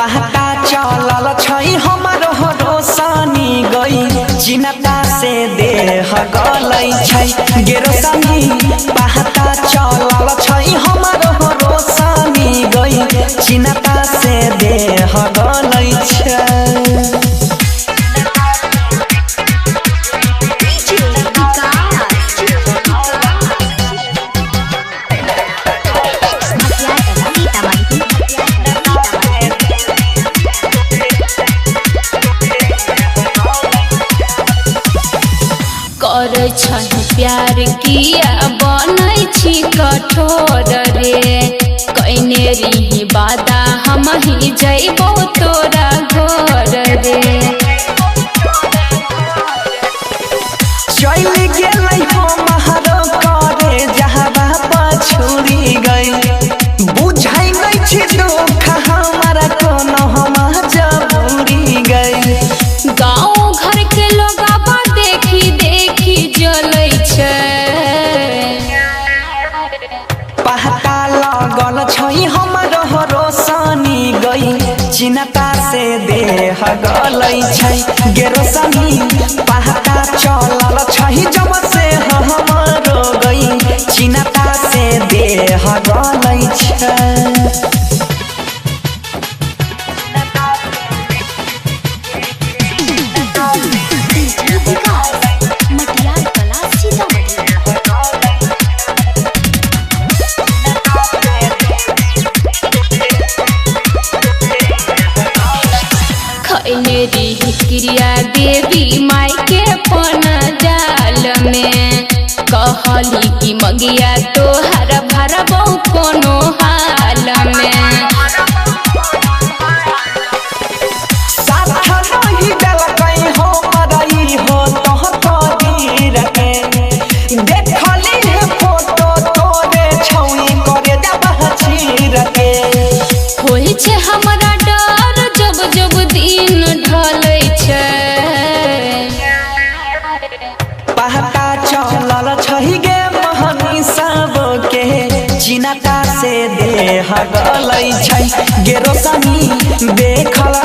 पहता चलल छै हमरो रोशनी गई चिन्ता से देह गलै छै गे रोशनी पहता चलल छै हमरो रोशनी गई चिन्ता से देह गलै छै। करे छै प्यार किया बनै छी कठोर रे कइने रही वादा हम ही जइबो तोरा घर रे चल गेलै हमरो करे जहबा पछुरी गई बुझै नै छी दुख हमारा कोनो हम जबूरी गई गाँव घर के लोग देखी देखी जलै छै पहता लगल छै हमरो रोशनी गई चिन्ता से देह गलै छै गे रोशनी पहता चलल छै जब से हमरो गई चिन्ता से देह गलै छै। क्रिया देवी माई के पना जाल में कहली कि मगिया तोहर भरबो कोनो हाल में साथ नहीं देलकै हो मरई हो तोहर के देखली है फोटो तोरे छौई करे जब चीर के होई छै हमरा डर जब जब दिन ढलै छै पहता चलल छै गे महनी सब के चिन्ता से देह गलै छै गे रोशनी देखल